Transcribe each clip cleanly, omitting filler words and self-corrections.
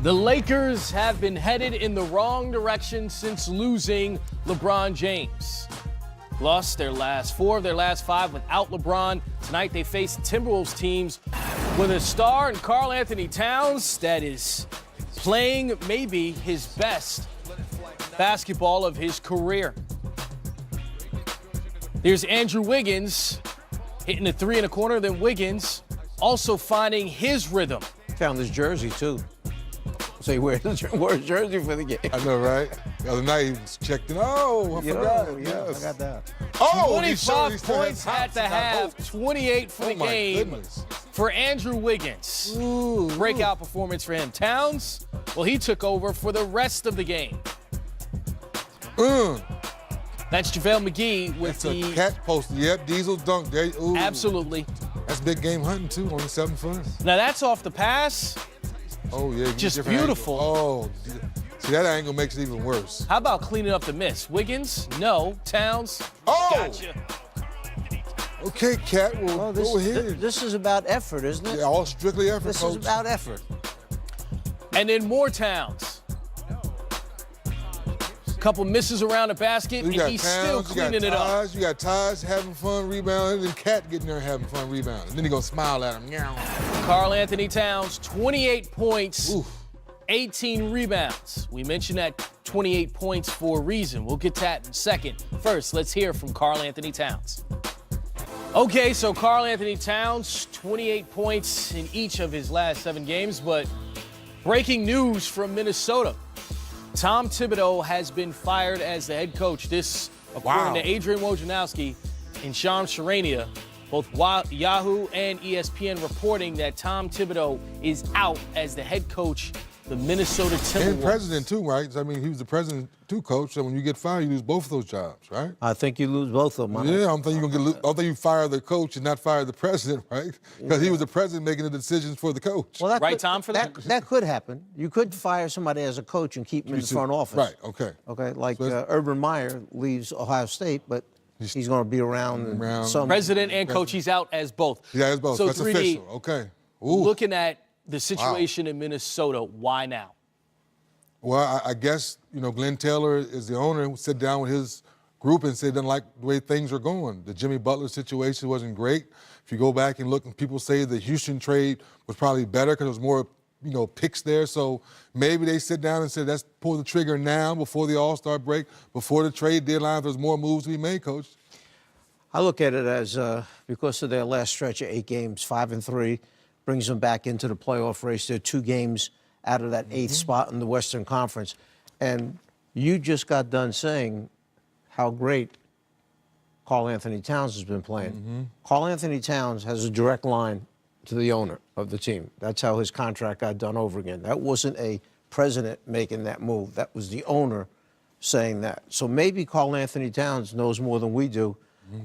The Lakers have been headed in the wrong direction since losing LeBron James. Lost their last 4 of their last 5 without LeBron. Tonight they face Timberwolves teams with a star in Karl Anthony Towns that is playing maybe his best basketball of his career. Here's Andrew Wiggins hitting a 3 in a corner. Then Wiggins also finding his rhythm. Found his jersey, too. So he wore his jersey for the game. I know, right? The other night he was checked in. Oh, I forgot. Yeah, I got that. Oh, 25 points at the half, 28 for the game for Andrew Wiggins. Ooh, breakout performance for him. Towns, well, he took over for the rest of the game. That's JaVale McGee with it's a cat poster. Yep, Diesel dunk. There. Ooh. Absolutely. That's big game hunting, too, on the 7-foot. Now, that's off the pass. Oh, yeah. Just beautiful. Angle. Oh, see, that angle makes it even worse. How about cleaning up the miss? Wiggins? No. Towns? Oh! Gotcha. Okay, Cat, well, go ahead. This is about effort, isn't it? Yeah, all strictly effort, This Coach. is about effort. And then more Towns. Couple misses around the basket, and he's still cleaning it up. You got Taj having fun rebounding, and then Cat getting there having fun rebounding. Then he gonna smile at him. Karl Anthony Towns, 28 points, Oof. 18 rebounds. We mentioned that 28 points for a reason. We'll get to that in a second. First, let's hear from Karl Anthony Towns. Okay, so Karl Anthony Towns, 28 points in each of his last 7 games, but breaking news from Minnesota. Tom Thibodeau has been fired as the head coach. This, according to Adrian Wojnarowski and Sean Sharania, both Yahoo and ESPN reporting that Tom Thibodeau is out as the head coach of the Minnesota Timberwolves. And president, too, right? I mean, he was the president, too, Coach. So when you get fired, you lose both of those jobs, right? I think you lose both of them. Yeah, I'm thinking I think you fire the coach and not fire the president, right? Because he was the president making the decisions for the coach. Well, right, Tom, for that? That could happen. You could fire somebody as a coach and keep him in the front office. Right, okay. Okay, like Urban Meyer leaves Ohio State, but he's going to be around. Some President and coach, he's out as both. Yeah, as both. So that's 3D, official. Okay. Ooh. Looking at the situation in Minnesota, why now? Well, I guess, Glenn Taylor is the owner and sit down with his group and say he doesn't like the way things are going. The Jimmy Butler situation wasn't great. If you go back and look, and people say the Houston trade was probably better because there was more, picks there. So maybe they sit down and say, let's pull the trigger now before the All-Star break, before the trade deadline, if there's more moves to be made, Coach. I look at it as because of their last stretch of 8 games, 5-3, brings them back into the playoff race. They're 2 games out of that 8th spot in the Western Conference. And you just got done saying how great Karl Anthony Towns has been playing. Karl Anthony Towns has a direct line to the owner of the team. That's how his contract got done over again. That wasn't a president making that move. That was the owner saying that. So maybe Karl Anthony Towns knows more than we do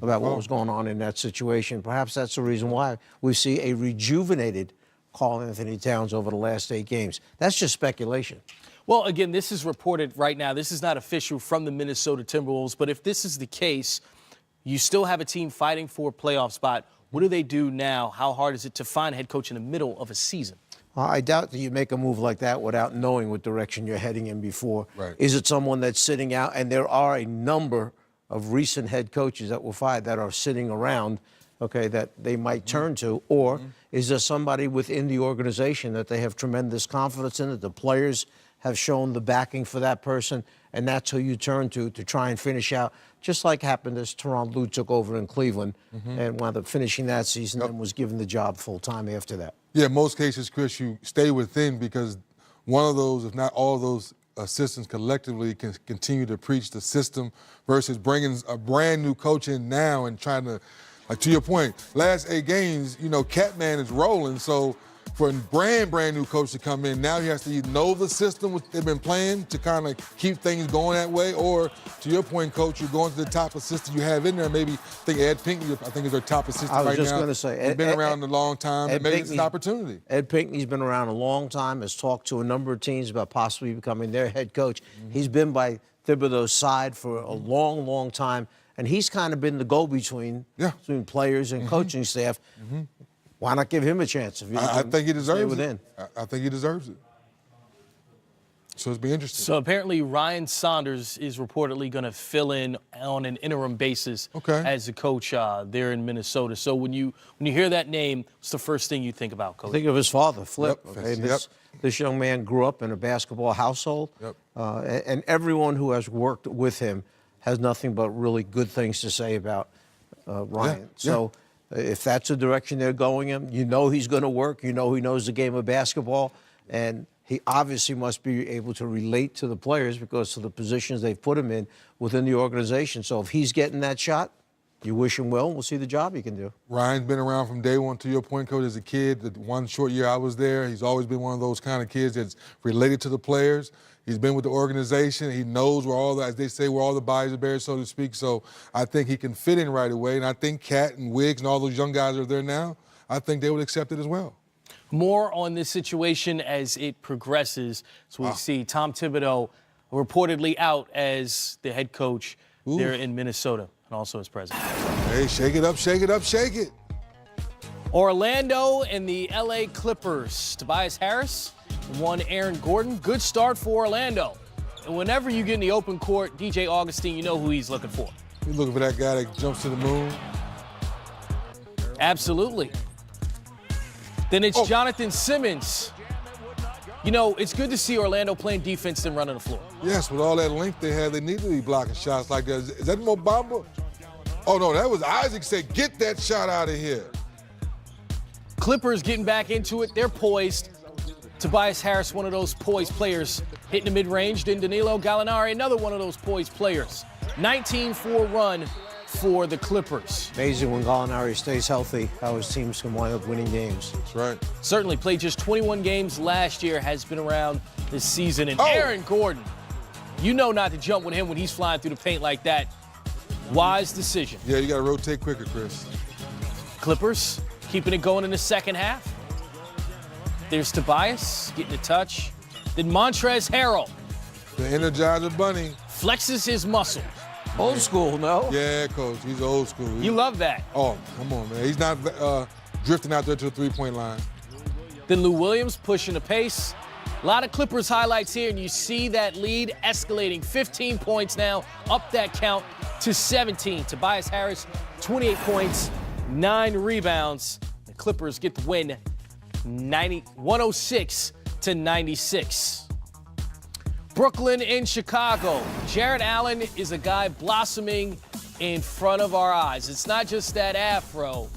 about what was going on in that situation. Perhaps that's the reason why we see a rejuvenated Karl Anthony Towns over the last 8 games. That's just speculation. Well, again, this is reported right now. This is not official from the Minnesota Timberwolves, but if this is the case, you still have a team fighting for a playoff spot. What do they do now? How hard is it to find a head coach in the middle of a season? I doubt that you make a move like that without knowing what direction you're heading in before. Right. Is it someone that's sitting out? And there are a number of recent head coaches that were fired that are sitting around, okay, that they might turn to. Or is there somebody within the organization that they have tremendous confidence in, that the players have shown the backing for that person, and that's who you turn to try and finish out, just like happened as Tyronn Lue took over in Cleveland and wound up finishing that season and was given the job full-time after that. Yeah, in most cases, Chris, you stay within because one of those, if not all of those assistants collectively can continue to preach the system versus bringing a brand new coach in now and trying to, like to your point, last 8 games, Catman is rolling. So for a brand new coach to come in, now he has to either know the system they've been playing to kind of keep things going that way, or to your point, Coach, you're going to the top assistant you have in there. Maybe Ed Pinckney, is their top assistant right now. I was just going to say. He's been around a long time, and maybe it's an opportunity. Ed Pinckney's been around a long time, has talked to a number of teams about possibly becoming their head coach. He's been by Thibodeau's side for a long, long time, and he's kind of been the go-between between players and coaching staff. Why not give him a chance? If I think he deserves it. I think he deserves it. So it's be interesting. So apparently Ryan Saunders is reportedly going to fill in on an interim basis as a coach there in Minnesota. So when you hear that name, what's the first thing you think about, Coach? Think of his father, Flip. Yep. Okay? This young man grew up in a basketball household, and everyone who has worked with him has nothing but really good things to say about Ryan. So if that's the direction they're going in, you know he's going to work. You know he knows the game of basketball, and he obviously must be able to relate to the players because of the positions they've put him in within the organization. So if he's getting that shot, you wish him well, and we'll see the job he can do. Ryan's been around from day one, to your point, Coach, as a kid. The one short year I was there, he's always been one of those kind of kids that's related to the players. He's been with the organization. He knows where all the, as they say, where all the bodies are buried, so to speak. So I think he can fit in right away. And I think Cat and Wiggs and all those young guys that are there now, I think they would accept it as well. More on this situation as it progresses. So we see Tom Thibodeau reportedly out as the head coach there in Minnesota and also as president. Hey, shake it up, shake it up, shake it. Orlando and the LA Clippers. Tobias Harris won Aaron Gordon. Good start for Orlando. And whenever you get in the open court, DJ Augustine, you know who he's looking for. You're looking for that guy that jumps to the moon. Absolutely. Then it's Jonathan Simmons. You know, it's good to see Orlando playing defense and running the floor. Yes, with all that length they had, they need to be blocking shots like that. Is that Mo Bamba? Oh, no, that was Isaac said, get that shot out of here. Clippers getting back into it. They're poised. Tobias Harris, one of those poised players, hitting the mid-range. Then Danilo Gallinari, another one of those poised players. 19-4 run for the Clippers. Amazing when Gallinari stays healthy, how his teams can wind up winning games. That's right. Certainly played just 21 games last year, has been around this season. And Aaron Gordon, you know not to jump with him when he's flying through the paint like that. Wise decision. Yeah, you got to rotate quicker, Chris. Clippers keeping it going in the second half. There's Tobias getting a touch. Then Montrezl Harrell. The Energizer Bunny. Flexes his muscle. Old school, no? Yeah, Coach, he's old school. You love that. Oh, come on, man. He's not drifting out there to the three-point line. Then Lou Williams pushing the pace. A lot of Clippers highlights here, and you see that lead escalating. 15 points now, up that count to 17. Tobias Harris, 28 points, 9 rebounds. The Clippers get the win, 106-96. Brooklyn and Chicago. Jared Allen is a guy blossoming in front of our eyes. It's not just that afro.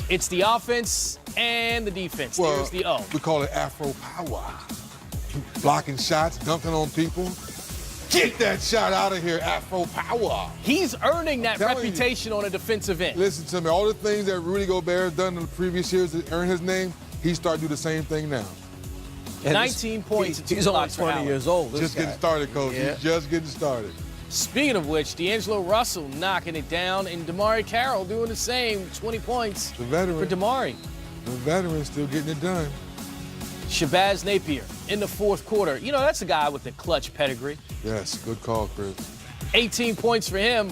It's the offense and the defense. Well, there's the O. We call it Afro power. Blocking shots, dunking on people. Get that shot out of here, Afro power. He's earning that reputation on a defensive end. Listen to me, all the things that Rudy Gobert has done in the previous years to earn his name, he's starting to do the same thing now. And 19 points and 2 He's only blocks for 20 Allen. years old. Just getting started, Coach. Yeah. He's just getting started. Speaking of which, D'Angelo Russell knocking it down, and Damari Carroll doing the same, 20 points The veteran. for Damari. The veteran still getting it done. Shabazz Napier in the fourth quarter. You know, that's a guy with a clutch pedigree. Yes, good call, Chris. 18 points for him,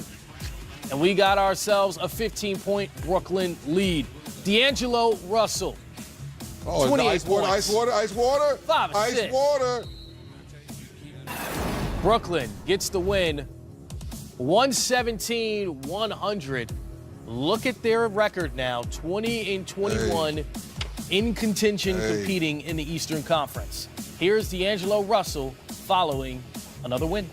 and we got ourselves a 15-point Brooklyn lead. D'Angelo Russell. Oh, 28 ice water, points. ice water, ice water. 5 ice assists. water. Brooklyn gets the win, 117-100. Look at their record now, 20-21 in contention, competing in the Eastern Conference. Here's D'Angelo Russell following another win.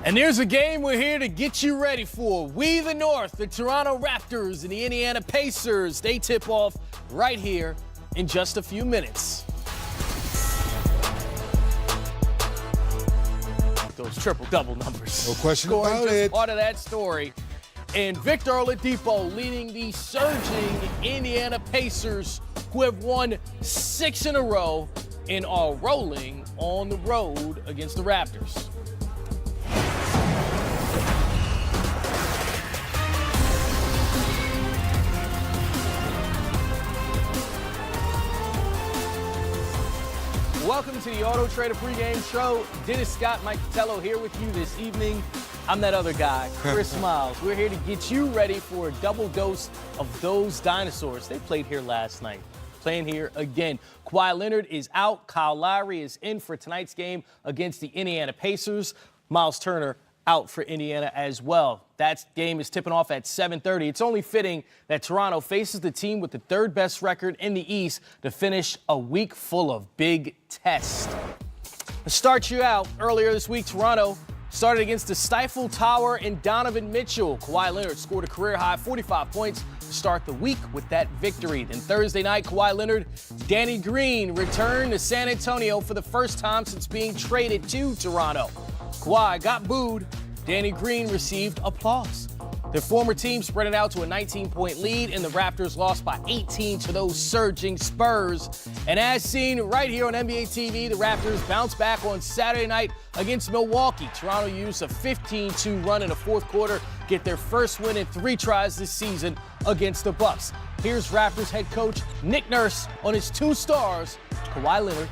And there's a game we're here to get you ready for. We the North, the Toronto Raptors and the Indiana Pacers. They tip off right here in just a few minutes. Those triple-double numbers. No question Scoring about just it. part of that story. And Victor Oladipo leading the surging Indiana Pacers, who have won 6 in a row and are rolling on the road against the Raptors. Welcome to the Auto Trader pregame show. Dennis Scott, Mike Catello here with you this evening. I'm that other guy, Chris Miles. We're here to get you ready for a double dose of those dinosaurs. They played here last night. playing here again. Kawhi Leonard is out. Kyle Lowry is in for tonight's game against the Indiana Pacers. Miles Turner out for Indiana as well. That game is tipping off at 7:30. It's only fitting that Toronto faces the team with the third best record in the East to finish a week full of big tests. To start you out, earlier this week, Toronto started against the Stifle Tower and Donovan Mitchell. Kawhi Leonard scored a career-high 45 points to start the week with that victory. Then Thursday night, Kawhi Leonard, Danny Green returned to San Antonio for the first time since being traded to Toronto. Kawhi got booed. Danny Green received applause. Their former team spread it out to a 19-point lead, and the Raptors lost by 18 to those surging Spurs. And as seen right here on NBA TV, the Raptors bounced back on Saturday night against Milwaukee. Toronto used a 15-2 run in the fourth quarter, get their first win in 3 tries this season against the Bucks. Here's Raptors head coach Nick Nurse on his 2 stars, Kawhi Leonard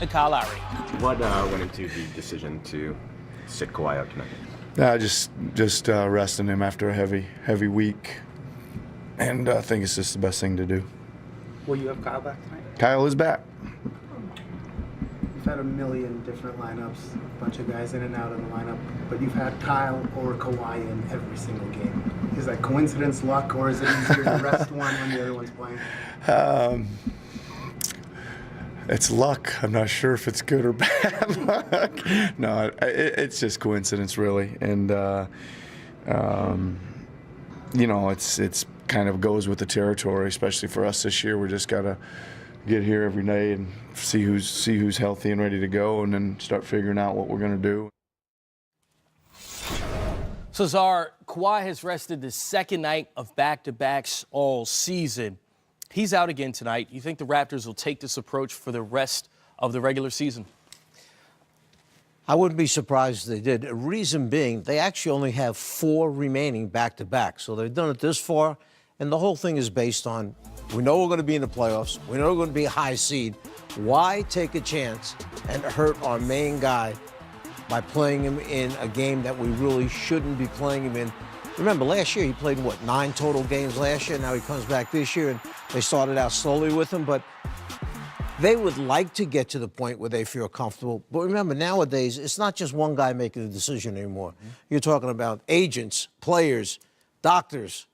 and Kyle Lowry. What went into the decision to sit Kawhi out tonight? Just resting him after a heavy week, and I think it's just the best thing to do. Will you have Kyle back tonight? Kyle is back. You've had a million different lineups, a bunch of guys in and out of the lineup, but you've had Kyle or Kawhi in every single game. Is that coincidence, luck, or is it easier to rest one when the other one's playing? It's luck. I'm not sure if it's good or bad luck. No, it's just coincidence, really. And, it's kind of goes with the territory, especially for us this year. We just got to get here every day and see who's healthy and ready to go, and then start figuring out what we're going to do. So, Czar, Kawhi has rested the second night of back-to-backs all season. He's out again tonight. You think the Raptors will take this approach for the rest of the regular season? I wouldn't be surprised if they did. The reason being, they actually only have 4 remaining back-to-back. So they've done it this far, and the whole thing is based on, we know we're going to be in the playoffs. We know we're going to be a high seed. Why take a chance and hurt our main guy by playing him in a game that we really shouldn't be playing him in? Remember, last year he played, 9 total games last year. Now he comes back this year, and they started out slowly with him. But they would like to get to the point where they feel comfortable. But remember, nowadays, it's not just one guy making the decision anymore. You're talking about agents, players, doctors,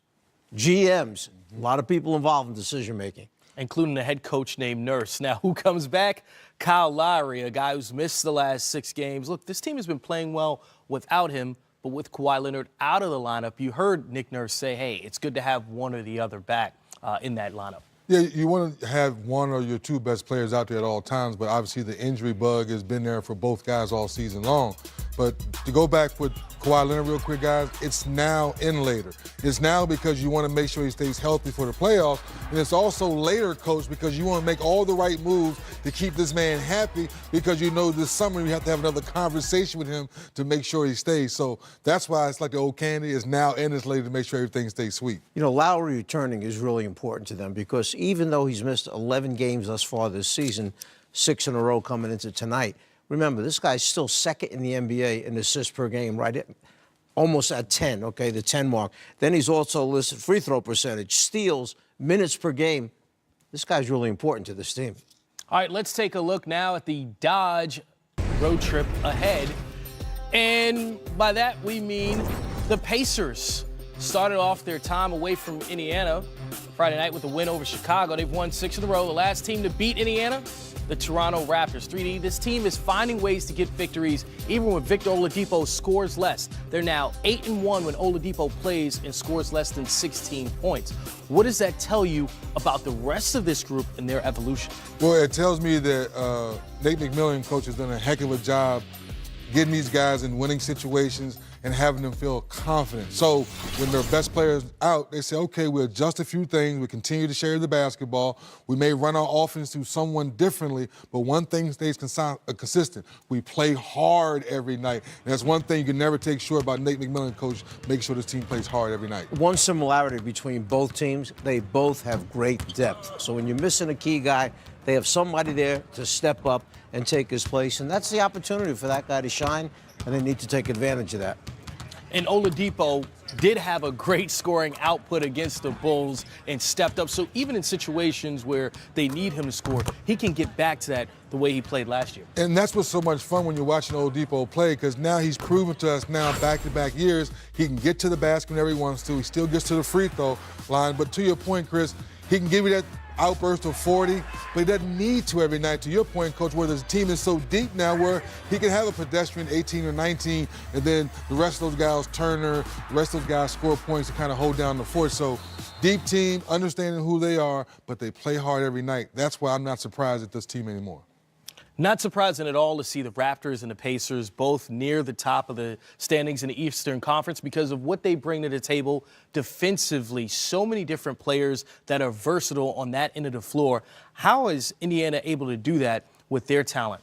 GMs, a lot of people involved in decision-making. Including the head coach named Nurse. Now, who comes back? Kyle Lowry, a guy who's missed the last 6 games. Look, this team has been playing well without him. But with Kawhi Leonard out of the lineup, you heard Nick Nurse say, hey, it's good to have one or the other back in that lineup. Yeah, you want to have one or your 2 best players out there at all times, but obviously the injury bug has been there for both guys all season long. But to go back with Kawhi Leonard real quick, guys, it's now in later. It's now because you want to make sure he stays healthy for the playoffs, and it's also later, Coach, because you want to make all the right moves to keep this man happy, because you know this summer you have to have another conversation with him to make sure he stays. So that's why it's like the old candy. It's now and it's later to make sure everything stays sweet. You know, Lowry returning is really important to them because even though he's missed 11 games thus far this season, 6 in a row coming into tonight, remember, this guy's still second in the NBA in assists per game, right? Almost at 10, okay, the 10 mark. Then he's also listed free throw percentage, steals, minutes per game. This guy's really important to this team. All right, let's take a look now at the Dodge road trip ahead. And by that, we mean the Pacers started off their time away from Indiana Friday night with a win over Chicago. They've won 6 in a row. The last team to beat Indiana, the Toronto Raptors. 3D, this team is finding ways to get victories even when Victor Oladipo scores less. They're now 8-1 when Oladipo plays and scores less than 16 points. What does that tell you about the rest of this group and their evolution? Well, it tells me that Nate McMillan, coach, has done a heck of a job getting these guys in winning situations and having them feel confident. So when their best players out, they say, okay, we'll adjust a few things. We continue to share the basketball. We may run our offense through someone differently, but one thing stays consistent. We play hard every night. And that's one thing you can never take short about Nate McMillan, coach. Make sure this team plays hard every night. One similarity between both teams, they both have great depth. So when you're missing a key guy, they have somebody there to step up and take his place. And that's the opportunity for that guy to shine, and they need to take advantage of that. And Oladipo did have a great scoring output against the Bulls and stepped up. So even in situations where they need him to score, he can get back to that the way he played last year. And that's what's so much fun when you're watching Oladipo play, because now he's proven to us now back-to-back years he can get to the basket whenever he wants to. He still gets to the free throw line. But to your point, Chris, he can give you that outburst of 40, but he doesn't need to every night. To your point, Coach, where the team is so deep now where he can have a pedestrian 18 or 19, and then the rest of those guys, Turner, the rest of those guys score points to kind of hold down the fort. So deep team, understanding who they are, but they play hard every night. That's why I'm not surprised at this team anymore. Not surprising at all to see the Raptors and the Pacers both near the top of the standings in the Eastern Conference because of what they bring to the table defensively. So many different players that are versatile on that end of the floor. How is Indiana able to do that with their talent?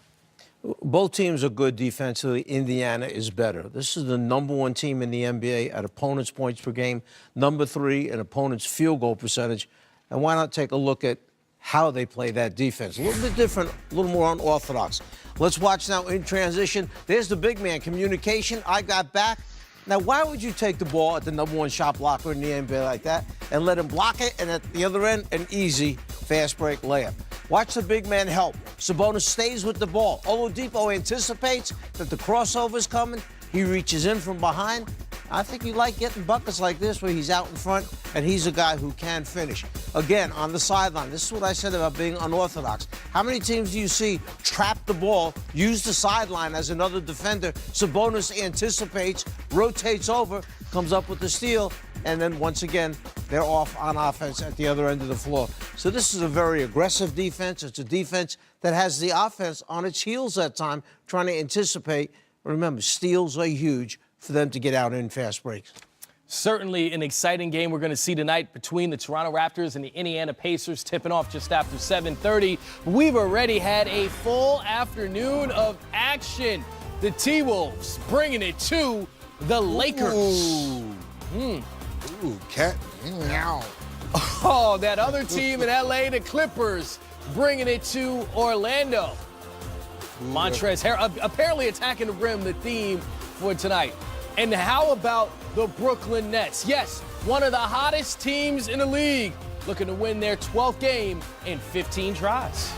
Both teams are good defensively. Indiana is better. This is the #1 team in the NBA at opponents' points per game, #3 in opponents' field goal percentage. And why not take a look at how they play that defense? A little bit different, a little more unorthodox. Let's watch now in transition. There's the big man, communication. I got back. Now, why would you take the ball at the #1 shot blocker in the NBA like that and let him block it, and at the other end, an easy fast break layup? Watch the big man help. Sabonis stays with the ball. Oladipo anticipates that the crossover's coming. He reaches in from behind. I think you like getting buckets like this where he's out in front and he's a guy who can finish. Again, on the sideline, this is what I said about being unorthodox. How many teams do you see trap the ball, use the sideline as another defender? Sabonis anticipates, rotates over, comes up with the steal, and then once again, they're off on offense at the other end of the floor. So this is a very aggressive defense. It's a defense that has the offense on its heels at time, trying to anticipate. Remember, steals are huge for them to get out in fast breaks. Certainly an exciting game we're going to see tonight between the Toronto Raptors and the Indiana Pacers, tipping off just after 7:30. We've already had a full afternoon of action. The T-Wolves bringing it to the Lakers. Ooh, cat. Meow. Oh, that other team in LA, the Clippers, bringing it to Orlando. Montrezl Harrell apparently attacking the rim, the theme for tonight. And how about the Brooklyn Nets? Yes, one of the hottest teams in the league, looking to win their 12th game in 15 tries.